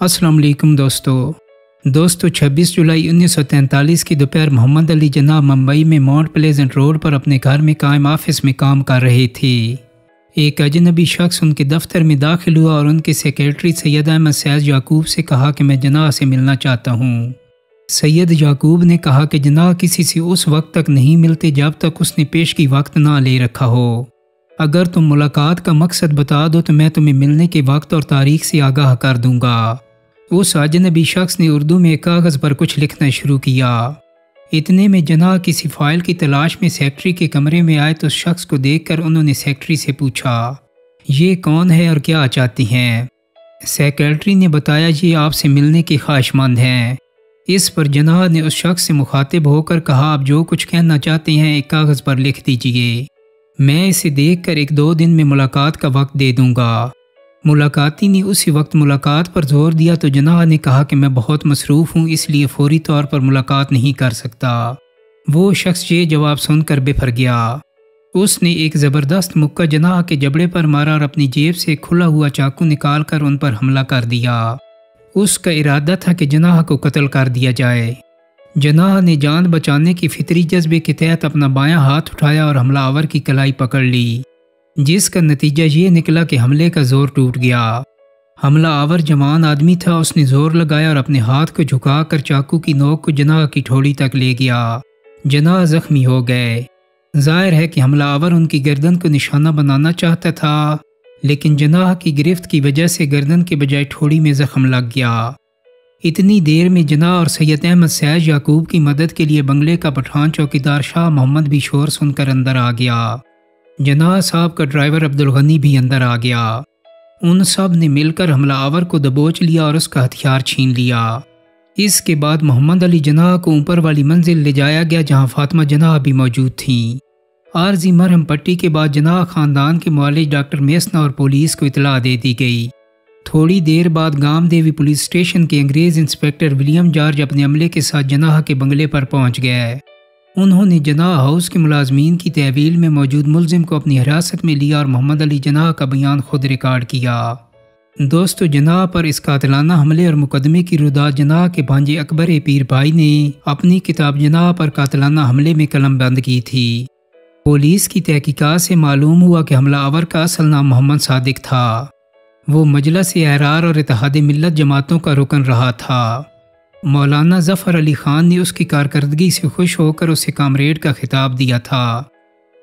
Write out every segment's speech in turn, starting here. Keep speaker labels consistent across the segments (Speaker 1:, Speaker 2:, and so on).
Speaker 1: السلام علیکم دوستو 26 جولائی 1943 کی دوپہر محمد علی جناح ممبئی میں ماؤنٹ پلیزنٹ روڈ پر اپنے گھر میں قائم آفس میں کام کر رہے تھے۔ ایک اجنبی شخص ان کے دفتر میں داخل ہوا اور ان کے سیکرٹری سید احمد سیاض یعقوب سے کہا کہ میں جناح سے ملنا چاہتا ہوں۔ سید یعقوب نے کہا کہ جناح کسی سے اس وقت تک نہیں ملتے جب تک اس نے پیشگی وقت نہ لے رکھا ہو۔ اگر تم ملاقات کا مقصد بتا دو تو میں تمہیں ملنے کے وقت اور تاریخ سے آگاہ کر دوں گا۔ اس اجنبی شخص نے اردو میں ایک کاغذ پر کچھ لکھنا شروع کیا۔ اتنے میں جناح کسی فائل کی تلاش میں سیکرٹری کے کمرے میں آئے تو اس شخص کو دیکھ کر انہوں نے سیکرٹری سے پوچھا، یہ کون ہے اور کیا چاہتی ہیں؟ سیکرٹری نے بتایا، یہ آپ سے ملنے کی خواہش مند ہیں۔ اس پر جناح نے اس شخص سے مخاطب ہو کر کہا، آپ جو کچھ کہنا چاہتے ہیں ایک کاغذ پر لکھ دیجئے، میں اسے دیکھ کر 1-2 دن میں ملاقات کا وقت دے دوں گا۔ ملاقاتی نے اسی وقت ملاقات پر زور دیا تو جناح نے کہا کہ میں بہت مصروف ہوں، اس لیے فوری طور پر ملاقات نہیں کر سکتا۔ وہ شخص یہ جواب سن کر بفر گیا۔ اس نے ایک زبردست مکہ جناح کے جبڑے پر مارا اور اپنی جیب سے کھلا ہوا چاقو نکال کر ان پر حملہ کر دیا۔ اس کا ارادہ تھا کہ جناح کو قتل کر دیا جائے۔ جناح نے جان بچانے کی فطری جذبے کے تحت اپنا بایاں ہاتھ اٹھایا اور حملہ آور کی کلائی پکڑ لی، جس کا نتیجہ یہ نکلا کہ حملے کا زور ٹوٹ گیا۔ حملہ آور جوان آدمی تھا، اس نے زور لگایا اور اپنے ہاتھ کو جھکا کر چاقو کی نوک کو جناح کی ٹھوڑی تک لے گیا۔ جناح زخمی ہو گئے۔ ظاہر ہے کہ حملہ آور ان کی گردن کو نشانہ بنانا چاہتا تھا، لیکن جناح کی گرفت کی وجہ سے گردن کے بجائے ٹھوڑی میں زخم لگ گیا۔ اتنی دیر میں جناح اور سید احمد سیاض یعقوب کی مدد کے لیے بنگلے کا پٹھان چوکیدار شاہ محمد بھی شور سن کر اندر آ گیا۔ جناح صاحب کا ڈرائیور عبدالغنی بھی اندر آ گیا۔ ان سب نے مل کر حملہ آور کو دبوچ لیا اور اس کا ہتھیار چھین لیا۔ اس کے بعد محمد علی جناح کو اوپر والی منزل لے جایا گیا جہاں فاطمہ جناح بھی موجود تھیں۔ عارضی مرہم پٹی کے بعد جناح خاندان کے معالج ڈاکٹر میسنا اور پولیس کو اطلاع دے دی گئی۔ تھوڑی دیر بعد گام دیوی پولیس اسٹیشن کے انگریز انسپکٹر ولیم جارج اپنے عملے کے ساتھ جناح کے بنگلے پر پہنچ گئے۔ انہوں نے جناح ہاؤس کے ملازمین کی تحویل میں موجود ملزم کو اپنی حراست میں لیا اور محمد علی جناح کا بیان خود ریکارڈ کیا۔ دوستو، جناح پر اس قاتلانہ حملے اور مقدمے کی روداد جناح کے بھانجے اکبر پیر بھائی نے اپنی کتاب جناح پر قاتلانہ حملے میں قلم بند کی تھی۔ پولیس کی تحقیقات سے معلوم ہوا کہ حملہ آور کا اصل نام محمد صادق تھا۔ وہ مجلس احرار اور اتحاد ملت جماعتوں کا رکن رہا تھا۔ مولانا ظفر علی خان نے اس کی کارکردگی سے خوش ہو کر اسے کامریڈ کا خطاب دیا تھا،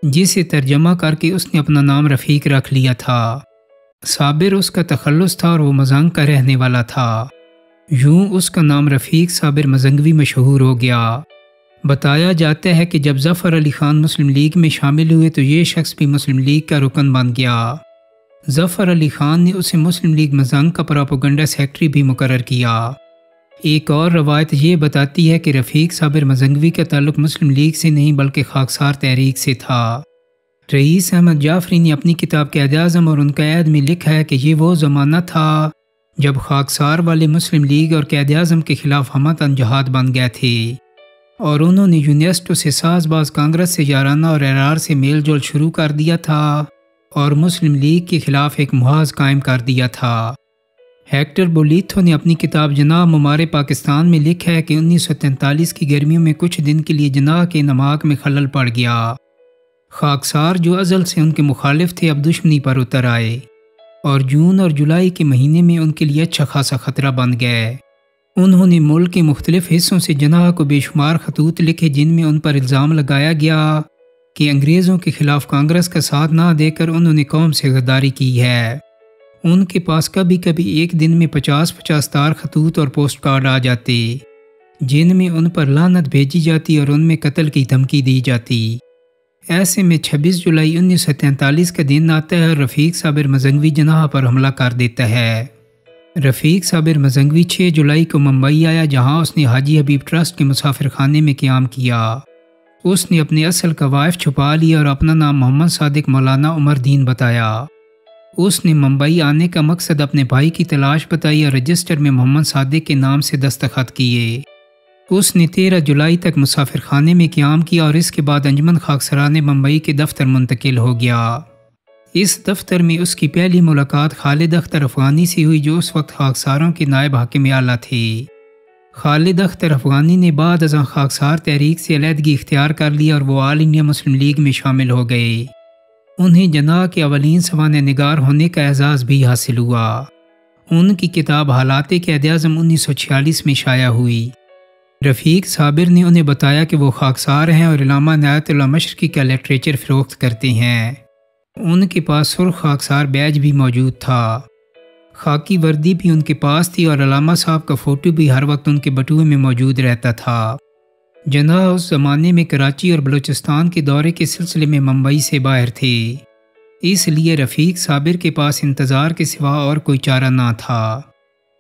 Speaker 1: جسے ترجمہ کر کے اس نے اپنا نام رفیق رکھ لیا تھا۔ صابر اس کا تخلص تھا اور وہ مزنگ کا رہنے والا تھا۔ یوں اس کا نام رفیق صابر مزنگوی مشہور ہو گیا۔ بتایا جاتا ہے کہ جب ظفر علی خان مسلم لیگ میں شامل ہوئے تو یہ شخص بھی مسلم لیگ کا رکن بن گیا۔ ظفر علی خان نے اسے مسلم لیگ مزنگ کا پراپیگنڈا سیکرٹری بھی مقرر کیا۔ ایک اور روایت یہ بتاتی ہے کہ رفیق صابر مزنگوی کا تعلق مسلم لیگ سے نہیں بلکہ خاکسار تحریک سے تھا۔ رئیس احمد جعفری نے اپنی کتاب قائد اعظم اور ان کا عہد میں لکھا ہے کہ یہ وہ زمانہ تھا جب خاکسار والے مسلم لیگ اور قائد اعظم کے خلاف ہمہ جہاد بن گئے تھے، اور انہوں نے یونیسٹو سے ساز باز کانگریس سے یارانہ اور احرار سے میل جول شروع کر دیا تھا اور مسلم لیگ کے خلاف ایک محاذ قائم کر دیا تھا۔ ہیکٹر بولیتھو نے اپنی کتاب جناح ممار پاکستان میں لکھا ہے کہ 1943 کی گرمیوں میں کچھ دن کے لیے جناح کے نماک میں خلل پڑ گیا۔ خاکسار جو ازل سے ان کے مخالف تھے اب دشمنی پر اتر آئے اور جون اور جولائی کے مہینے میں ان کے لیے اچھا خاصا خطرہ بن گئے۔ انہوں نے ملک کے مختلف حصوں سے جناح کو بے شمار خطوط لکھے جن میں ان پر الزام لگایا گیا کہ انگریزوں کے خلاف کانگریس کا ساتھ نہ دے کر انہوں نے قوم سے غداری کی ہے۔ ان کے پاس کبھی کبھی ایک دن میں 50 تار خطوط اور پوسٹ کارڈ آ جاتے جن میں ان پر لعنت بھیجی جاتی اور ان میں قتل کی دھمکی دی جاتی۔ ایسے میں 26 جولائی 1943 کا دن آتا ہے اور رفیق صابر مزنگوی جناح پر حملہ کر دیتا ہے۔ رفیق صابر مزنگوی 6 جولائی کو ممبئی آیا جہاں اس نے حاجی حبیب ٹرسٹ کے مسافر خانے میں قیام کیا۔ اس نے اپنے اصل قوائف چھپا لیا اور اپنا نام محمد صادق مولانا عمر دین بتایا۔ اس نے ممبئی آنے کا مقصد اپنے بھائی کی تلاش بتائی اور رجسٹر میں محمد صادق کے نام سے دستخط کیے۔ اس نے 13 جولائی تک مسافر خانے میں قیام کیا اور اس کے بعد انجمن خاکساران ممبئی کے دفتر منتقل ہو گیا۔ اس دفتر میں اس کی پہلی ملاقات خالد اختر افغانی سے ہوئی جو اس وقت خاکساروں کے نائب حاکم اعلیٰ تھے۔ خالد اختر افغانی نے بعد ازاں خاکسار تحریک سے علیحدگی اختیار کر لی اور وہ آل انڈیا مسلم لیگ میں شامل ہو گئے۔ انہیں جناح کے اولین سوانح نگار ہونے کا اعزاز بھی حاصل ہوا۔ ان کی کتاب حالات قائد-اعظم 1946 میں شائع ہوئی۔ رفیق صابر نے انہیں بتایا کہ وہ خاکسار ہیں اور علامہ عنایت اللہ مشرقی کا لٹریچر فروخت کرتے ہیں۔ ان کے پاس سرخ خاکسار بیج بھی موجود تھا، خاکی وردی بھی ان کے پاس تھی اور علامہ صاحب کا فوٹو بھی ہر وقت ان کے بٹوے میں موجود رہتا تھا۔ جناح اس زمانے میں کراچی اور بلوچستان کے دورے کے سلسلے میں ممبئی سے باہر تھے، اس لیے رفیق صابر کے پاس انتظار کے سوا اور کوئی چارہ نہ تھا۔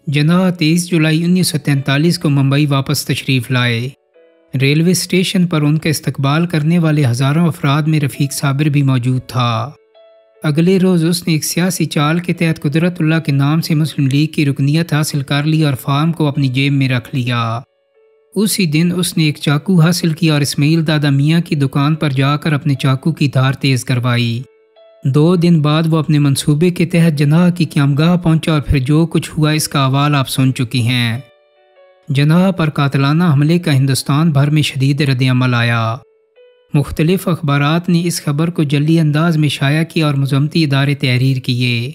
Speaker 1: جناح 23 جولائی 1943 کو ممبئی واپس تشریف لائے۔ ریلوے اسٹیشن پر ان کا استقبال کرنے والے ہزاروں افراد میں رفیق صابر بھی موجود تھا۔ اگلے روز اس نے ایک سیاسی چال کے تحت قدرت اللہ کے نام سے مسلم لیگ کی رکنیت حاصل کر لی اور فارم کو اپنی جیب میں رکھ لیا۔ اسی دن اس نے ایک چاقو حاصل کیا اور اسماعیل دادا میاں کی دکان پر جا کر اپنے چاقو کی دھار تیز کروائی۔ 2 دن بعد وہ اپنے منصوبے کے تحت جناح کی قیامگاہ پہنچا اور پھر جو کچھ ہوا اس کا احوال آپ سن چکی ہیں۔ جناح پر قاتلانہ حملے کا ہندوستان بھر میں شدید رد عمل آیا۔ مختلف اخبارات نے اس خبر کو جعلی انداز میں شائع کیا اور مذمتی ادارے تحریر کیے۔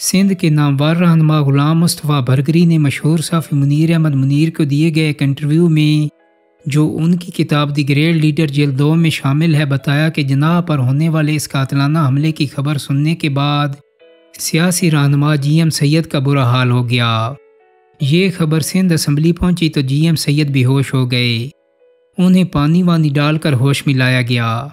Speaker 1: سندھ کے نامور رہنما غلام مصطفیٰ بھرگری نے مشہور صحافی منیر احمد منیر کو دیے گئے ایک انٹرویو میں، جو ان کی کتاب دی گریٹ لیڈر جلد 2 میں شامل ہے، بتایا کہ جناح پر ہونے والے اس قاتلانہ حملے کی خبر سننے کے بعد سیاسی رہنما جی ایم سید کا برا حال ہو گیا۔ یہ خبر سندھ اسمبلی پہنچی تو جی ایم سید بے ہوش ہو گئے، انہیں پانی وانی ڈال کر ہوش میں لایا گیا۔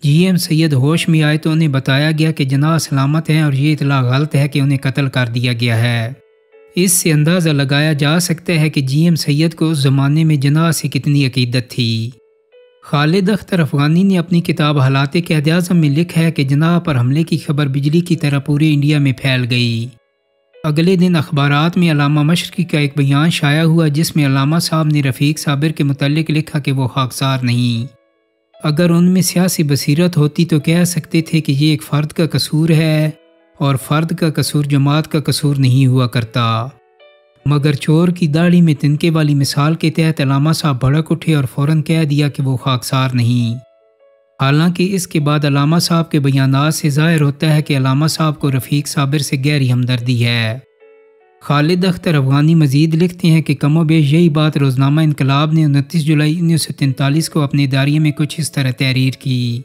Speaker 1: جی ایم سید ہوش میں آئے تو انہیں بتایا گیا کہ جناح سلامت ہیں اور یہ اطلاع غلط ہے کہ انہیں قتل کر دیا گیا ہے۔ اس سے اندازہ لگایا جا سکتا ہے کہ جی ایم سید کو اس زمانے میں جناح سے کتنی عقیدت تھی۔ خالد اختر افغانی نے اپنی کتاب حالات قائد-اعظم میں لکھا ہے کہ جناح پر حملے کی خبر بجلی کی طرح پورے انڈیا میں پھیل گئی۔ اگلے دن اخبارات میں علامہ مشرقی کا ایک بیان شائع ہوا جس میں علامہ صاحب نے رفیق صابر کے متعلق لکھا کہ وہ خاکسار نہیں۔ اگر ان میں سیاسی بصیرت ہوتی تو کہہ سکتے تھے کہ یہ ایک فرد کا قصور ہے اور فرد کا قصور جماعت کا قصور نہیں ہوا کرتا، مگر چور کی داڑھی میں تنکے والی مثال کے تحت علامہ صاحب بھڑک اٹھے اور فوراً کہہ دیا کہ وہ خاکسار نہیں۔ حالانکہ اس کے بعد علامہ صاحب کے بیانات سے ظاہر ہوتا ہے کہ علامہ صاحب کو رفیق صابر سے گہری ہمدردی ہے۔ خالد اختر افغانی مزید لکھتے ہیں کہ کم و بیش یہی بات روزنامہ انقلاب نے 29 جولائی 1943 کو اپنے اداریے میں کچھ اس طرح تحریر کی۔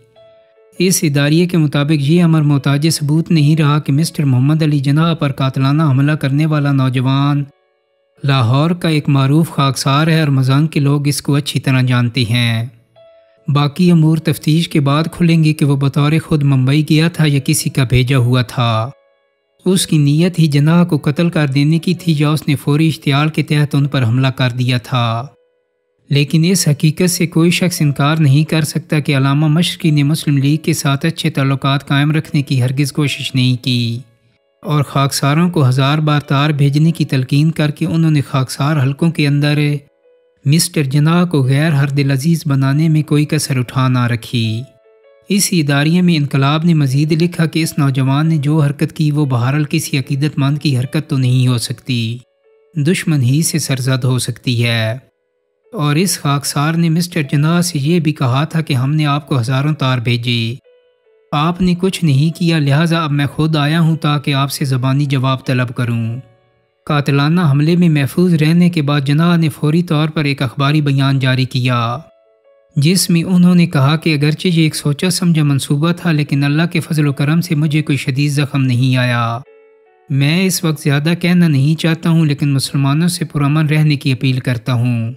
Speaker 1: اس اداریے کے مطابق یہ امر محتاج ثبوت نہیں رہا کہ مسٹر محمد علی جناح پر قاتلانہ حملہ کرنے والا نوجوان لاہور کا ایک معروف خاکسار ہے اور مزاح کے لوگ اس کو اچھی طرح جانتے ہیں۔ باقی امور تفتیش کے بعد کھلیں گے کہ وہ بطور خود ممبئی گیا تھا یا کسی کا بھیجا ہوا تھا۔ اس کی نیت ہی جناح کو قتل کر دینے کی تھی یا اس نے فوری اشتعال کے تحت ان پر حملہ کر دیا تھا، لیکن اس حقیقت سے کوئی شخص انکار نہیں کر سکتا کہ علامہ مشرقی نے مسلم لیگ کے ساتھ اچھے تعلقات قائم رکھنے کی ہرگز کوشش نہیں کی اور خاکساروں کو 1000 بار تار بھیجنے کی تلقین کر کے انہوں نے خاکسار حلقوں کے اندر مسٹر جناح کو غیر ہر دل عزیز بنانے میں کوئی کسر اٹھا نہ رکھی۔ اس اداریے میں انقلاب نے مزید لکھا کہ اس نوجوان نے جو حرکت کی وہ بہرحال کسی عقیدت مند کی حرکت تو نہیں ہو سکتی، دشمن ہی سے سرزد ہو سکتی ہے، اور اس خاکسار نے مسٹر جناح سے یہ بھی کہا تھا کہ ہم نے آپ کو 1000 تار بھیجے، آپ نے کچھ نہیں کیا، لہٰذا اب میں خود آیا ہوں تاکہ آپ سے زبانی جواب طلب کروں۔ قاتلانہ حملے میں محفوظ رہنے کے بعد جناح نے فوری طور پر ایک اخباری بیان جاری کیا جس میں انہوں نے کہا کہ اگرچہ یہ ایک سوچا سمجھا منصوبہ تھا لیکن اللہ کے فضل و کرم سے مجھے کوئی شدید زخم نہیں آیا۔ میں اس وقت زیادہ کہنا نہیں چاہتا ہوں لیکن مسلمانوں سے پرامن رہنے کی اپیل کرتا ہوں۔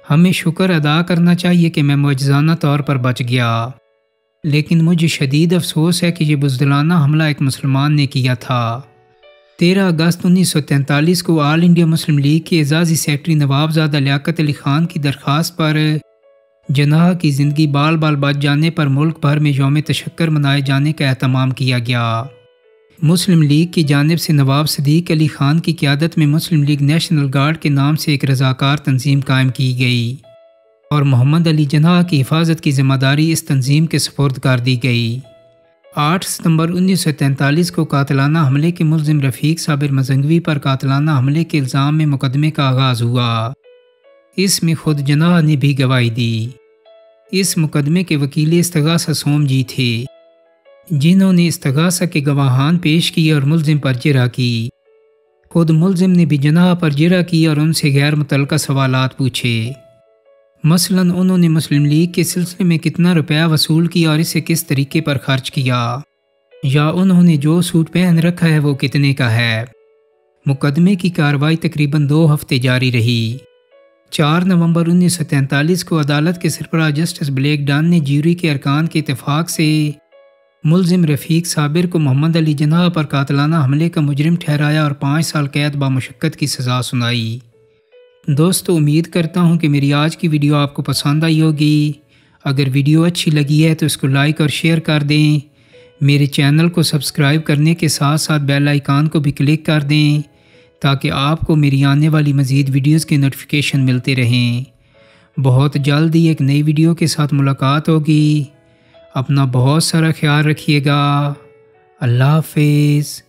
Speaker 1: ہمیں شکر ادا کرنا چاہیے کہ میں معجزانہ طور پر بچ گیا، لیکن مجھے شدید افسوس ہے کہ یہ بزدلانہ حملہ ایک مسلمان نے کیا تھا۔ 13 اگست 1943 کو آل انڈیا مسلم لیگ کے اعزازی سیکرٹری نواب زادہ لیاقت علی خان کی درخواست پر جناح کی زندگی بال بال بچ جانے پر ملک بھر میں یوم تشکر منائے جانے کا اہتمام کیا گیا۔ مسلم لیگ کی جانب سے نواب صدیق علی خان کی قیادت میں مسلم لیگ نیشنل گارڈ کے نام سے ایک رضاکار تنظیم قائم کی گئی اور محمد علی جناح کی حفاظت کی ذمہ داری اس تنظیم کے سپرد کر دی گئی۔ 8 ستمبر 1943 کو قاتلانہ حملے کے ملزم رفیق صابر مزنگوی پر قاتلانہ حملے کے الزام میں مقدمے کا آغاز ہوا۔ اس میں خود جناح نے بھی گواہی دی۔ اس مقدمے کے وکیل استغاثہ سوم جی تھے، جنہوں نے استغاثہ کے گواہان پیش کیے اور ملزم پر جرح کی۔ خود ملزم نے بھی جناح پر جرح کی اور ان سے غیر متعلقہ سوالات پوچھے۔ مثلاً انہوں نے مسلم لیگ کے سلسلے میں کتنا روپیہ وصول کیا اور اسے کس طریقے پر خرچ کیا، یا انہوں نے جو سوٹ پہن رکھا ہے وہ کتنے کا ہے۔ مقدمے کی کارروائی تقریباً 2 ہفتے جاری رہی۔ 4 نومبر 1943 کو عدالت کے سربراہ جسٹس بلیک ڈان نے جیوری کے ارکان کے اتفاق سے ملزم رفیق صابر کو محمد علی جناح پر قاتلانہ حملے کا مجرم ٹھہرایا اور 5 سال قید بامشقت کی سزا سنائی۔ دوستو، امید کرتا ہوں کہ میری آج کی ویڈیو آپ کو پسند آئی ہوگی۔ اگر ویڈیو اچھی لگی ہے تو اس کو لائک اور شیئر کر دیں۔ میرے چینل کو سبسکرائب کرنے کے ساتھ ساتھ بیل آئیکن کو بھی کلک کر دیں تاکہ آپ کو میری آنے والی مزید ویڈیوز کے نوٹیفیکیشن ملتے رہیں۔ بہت جلد ہی ایک نئی ویڈیو کے ساتھ ملاقات ہوگی۔ اپنا بہت سارا خیال رکھیے گا۔ اللہ حافظ۔